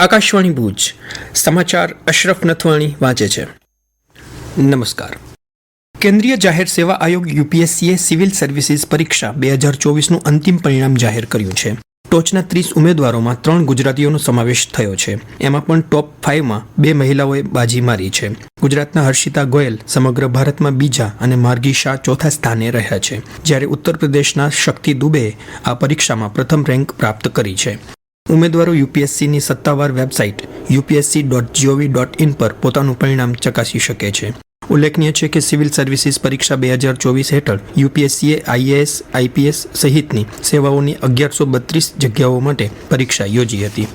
આકાશવાણી ભુજ સમાચાર અશરફ નથવાણી વાંચે છે. નમસ્કાર. કેન્દ્રીય જાહેર સેવા આયોગ યુપીએસસીએ સિવિલ સર્વિસીસ પરીક્ષા 2024નું અંતિમ પરિણામ જાહેર કર્યું છે. ટોચના 30 ઉમેદવારોમાં 3 ગુજરાતીઓનો સમાવેશ થયો છે. એમાં પણ ટોપ 5માં 2 મહિલાઓએ બાજી મારી છે. ગુજરાતના હર્ષિતા ગોયલ સમગ્ર ભારતમાં બીજા અને માર્ગી શાહ ચોથા સ્થાને રહ્યા છે, જ્યારે ઉત્તર પ્રદેશના શક્તિ દુબેએ આ પરીક્ષામાં પ્રથમ રેન્ક પ્રાપ્ત કરી છે. ઉમેદવારો યુપીએસસીની સત્તાવાર વેબસાઇટ upsc.gov.in પર પોતાનું પરિણામ ચકાસી શકે છે. ઉલ્લેખનીય છે કે સિવિલ સર્વિસીસ પરીક્ષા 2024 હેઠળ યુપીએસસીએ આઈએએસ, આઈપીએસ સહિતની સેવાઓની 1132 જગ્યાઓ માટે પરીક્ષા યોજી હતી.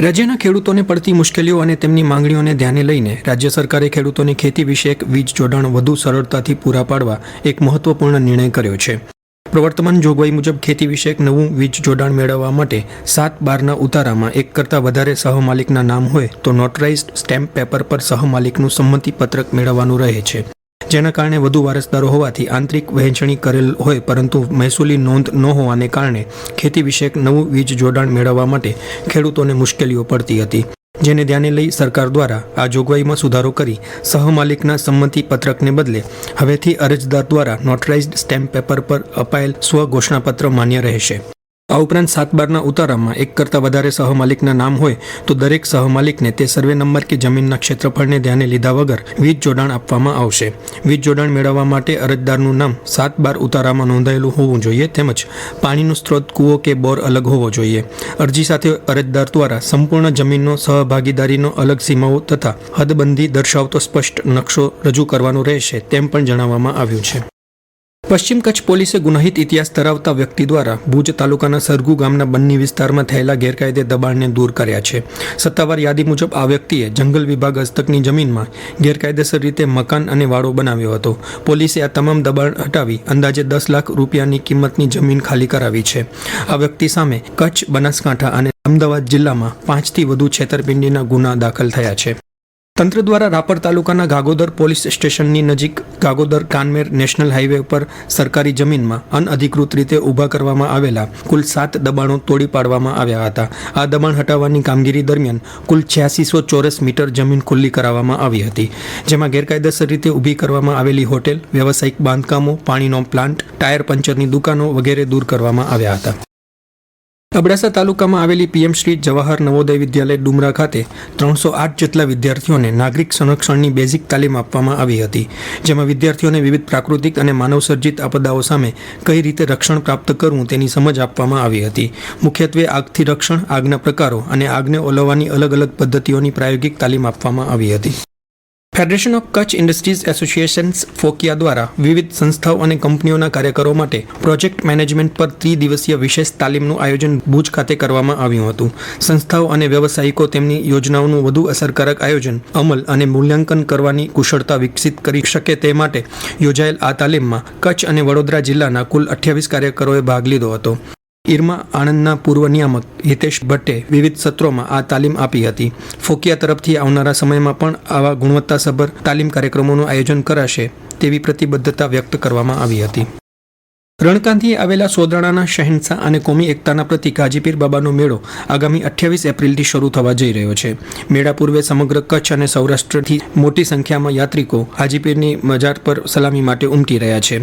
રાજ્યના ખેડૂતોને પડતી મુશ્કેલીઓ અને તેમની માંગણીઓને ધ્યાને લઈને રાજ્ય સરકારે ખેડૂતોને ખેતી વિષયક વીજ જોડાણ વધુ સરળતાથી પૂરા પાડવા એક મહત્વપૂર્ણ નિર્ણય કર્યો છે. પ્રવર્તમાન જોગવાઈ મુજબ ખેતી વિષયક નવું વીજ જોડાણ મેળવવા માટે 7/12ના ઉતારામાં એક કરતાં વધારે સહમાલિકના નામ હોય તો નોટરાઇઝ્ડ સ્ટેમ્પ પેપર પર સહમાલિકનું સંમતિ પત્રક મેળવવાનું રહે છે, જેના કારણે વધુ વારસદારો હોવાથી આંતરિક વહેંચણી કરેલ હોય પરંતુ મહેસૂલી નોંધ ન હોવાને કારણે ખેતી વિષયક નવું વીજ જોડાણ મેળવવા માટે ખેડૂતોને મુશ્કેલીઓ પડતી હતી, જેને ધ્યાને લઈ સરકાર દ્વારા આ જોગવાઈમાં સુધારો કરી સહમાલિકના સંમતિ પત્રકને બદલે હવેથી અરજદાર દ્વારા નોટરાઇઝ્ડ સ્ટેમ્પ પેપર પર અપાયેલ સ્વઘોષણાપત્ર માન્ય રહેશે. આ ઉપરાંત 7/12ના ઉતારામાં એક કરતાં વધારે સહમાલિકના નામ હોય તો દરેક સહમાલિકને તે સર્વે નંબર કે જમીનના ક્ષેત્રફળને ધ્યાને લીધા વગર વીજ જોડાણ આપવામાં આવશે. વીજ જોડાણ મેળવવા માટે અરજદારનું નામ 7/12 ઉતારામાં નોંધાયેલું હોવું જોઈએ તેમજ પાણીનો સ્ત્રોત કૂવો કે બોર અલગ હોવો જોઈએ. અરજી સાથે અરજદાર દ્વારા સંપૂર્ણ જમીનનો સહભાગીદારીનો અલગ સીમાઓ તથા હદબંધી દર્શાવતો સ્પષ્ટ નકશો રજૂ કરવાનો રહેશે તેમ પણ જણાવવામાં આવ્યું છે. પશ્ચિમ કચ્છ પોલીસે ગુનાહિત ઇતિહાસ ધરાવતા વ્યક્તિ દ્વારા ભુજ તાલુકાના સરગુ ગામના બન્ની વિસ્તારમાં થયેલા ગેરકાયદે દબાણને દૂર કર્યા છે. સત્તાવાર યાદી મુજબ આ વ્યક્તિએ જંગલ વિભાગ હસ્તકની જમીનમાં ગેરકાયદેસર રીતે મકાન અને વાડો બનાવ્યો હતો. પોલીસે આ તમામ દબાણ હટાવી અંદાજે 10 લાખ રૂપિયાની કિંમતની જમીન ખાલી કરાવી છે. આ વ્યક્તિ સામે કચ્છ, બનાસકાંઠા અને અમદાવાદ જિલ્લામાં 5થી વધુ છેતરપિંડીના ગુના દાખલ થયા છે. તંત્ર દ્વારા રાપર તાલુકાના ગાગોદર પોલીસ સ્ટેશનની નજીક ગાગોદર કાનમેર નેશનલ હાઈવે પર સરકારી જમીનમાં અનઅધિકૃત રીતે ઊભા કરવામાં આવેલા કુલ 7 દબાણો તોડી પાડવામાં આવ્યા હતા. આ દબાણ હટાવવાની કામગીરી દરમિયાન કુલ 8600 ચોરસ મીટર જમીન ખુલ્લી કરાવવામાં આવી હતી, જેમાં ગેરકાયદેસર રીતે ઊભી કરવામાં આવેલી હોટેલ, વ્યવસાયિક બાંધકામો, પાણીનો પ્લાન્ટ, ટાયર પંચરની દુકાનો વગેરે દૂર કરવામાં આવ્યા હતા. અબડાસા તાલુકામાં આવેલી પીએમ શ્રી જવાહર નવોદય વિદ્યાલય ડુમરા ખાતે 308 જેટલા વિદ્યાર્થીઓને નાગરિક સંરક્ષણની બેઝિક તાલીમ આપવામાં આવી હતી, જેમાં વિદ્યાર્થીઓને વિવિધ પ્રાકૃતિક અને માનવસર્જિત આપદાઓ સામે કઈ રીતે રક્ષણ પ્રાપ્ત કરવું તેની સમજ આપવામાં આવી હતી. મુખ્યત્વે આગથી રક્ષણ, આગના પ્રકારો અને આગને ઓલવવાની અલગ અલગ પદ્ધતિઓની પ્રાયોગિક તાલીમ આપવામાં આવી હતી. Federation of Kutch industries associations FOKIA દ્વારા વિવિધ સંસ્થાઓ અને કંપનીઓના કાર્યકરો માટે પ્રોજેક્ટ મેનેજમેન્ટ પર 3 દિવસીય વિશેષ તાલીમનું આયોજન ભુજ ખાતે કરવામાં આવ્યું હતું. સંસ્થાઓ અને વ્યવસાયિકો તેમની યોજનાઓનું વધુ અસરકારક આયોજન, અમલ અને મૂલ્યાંકન કરવાની કુશળતા વિકસિત કરી શકે તે માટે યોજાયેલ આ તાલીમમાં કચ્છ અને વડોદરા જિલ્લાના કુલ 28 કાર્યકરોએ ભાગ લીધો હતો. ઇરમા આણંદના પૂર્વ નિયામક હિતેશ ભટ્ટે વિવિધ સત્રોમાં આ તાલીમ આપી હતી. ફોકિયા તરફથી આવનારા સમયમાં પણ આવા ગુણવત્તાસભર તાલીમ કાર્યક્રમોનું આયોજન કરાશે તેવી પ્રતિબદ્ધતા વ્યક્ત કરવામાં આવી હતી. રણકાંધીએ આવેલા સોદરાણાના શહેનશાહ અને કોમી એકતાના પ્રતીક હાજીપીર બાબાનો મેળો આગામી 28 એપ્રિલથી શરૂ થવા જઈ રહ્યો છે. મેળા પૂર્વે સમગ્ર કચ્છ અને સૌરાષ્ટ્રથી મોટી સંખ્યામાં યાત્રિકો હાજીપીરની મજાર પર સલામી માટે ઉમટી રહ્યા છે.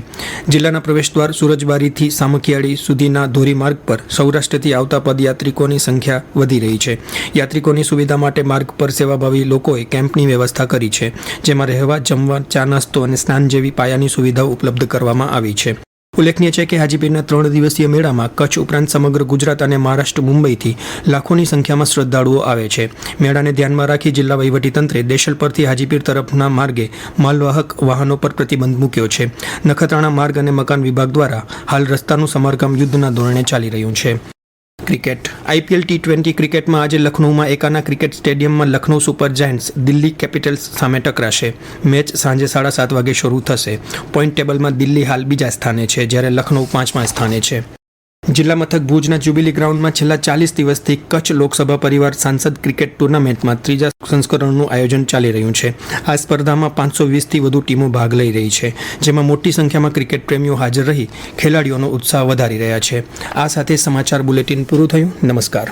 જિલ્લાના પ્રવેશદ્વાર સુરજબારીથી સામખિયાળી સુધીના ધોરીમાર્ગ પર સૌરાષ્ટ્રથી આવતા પદયાત્રિકોની સંખ્યા વધી રહી છે. યાત્રિકોની સુવિધા માટે માર્ગ પર સેવાભાવી લોકોએ કેમ્પની વ્યવસ્થા કરી છે, જેમાં રહેવા, જમવા, ચા નાસ્તો અને સ્નાન જેવી પાયાની સુવિધાઓ ઉપલબ્ધ કરવામાં આવી છે. ઉલ્લેખનીય છે કે હાજીપીરના 3 દિવસીય મેળામાં કચ્છ ઉપરાંત સમગ્ર ગુજરાત અને મહારાષ્ટ્ર, મુંબઈથી લાખોની સંખ્યામાં શ્રદ્ધાળુઓ આવે છે. મેળાને ધ્યાનમાં રાખી જિલ્લા વહીવટીતંત્રે દેશલ પરથી હાજીપીર તરફના માર્ગે માલવાહક વાહનો પર પ્રતિબંધ મૂક્યો છે. નખત્રાણા માર્ગ અને મકાન વિભાગ દ્વારા હાલ રસ્તાનું સમારકામ યુદ્ધના ધોરણે ચાલી રહ્યું છે. ક્રિકેટ. આઈપીએલ T20 ક્રિકેટમાં આજે લખનૌમાં એકાના ક્રિકેટ સ્ટેડિયમમાં Lucknow super Giants Delhi Capitals સામે ટકરાશે. મેચ સાંજે 7:30 વાગે શરૂ થશે. પોઈન્ટ ટેબલમાં દિલ્હી હાલ બીજા સ્થાને છે, જ્યારે લખનૌ 5મા સ્થાને છે. જિલ્લા મથક ભુજના જ્યુબિલી ગ્રાઉન્ડમાં છેલ્લા 40 દિવસથી કચ્છ લોકસભા પરિવાર સાંસદ ક્રિકેટ ટુર્નામેન્ટમાં 3જા સંસ્કરણનું આયોજન ચાલી રહ્યું છે. આ સ્પર્ધામાં 520થી વધુ ટીમો ભાગ લઈ રહી છે, જેમાં મોટી સંખ્યામાં ક્રિકેટ પ્રેમીઓ હાજર રહી ખેલાડીઓનો ઉત્સાહ વધારી રહ્યા છે. આ સાથે સમાચાર બુલેટિન પૂરું થયું. નમસ્કાર.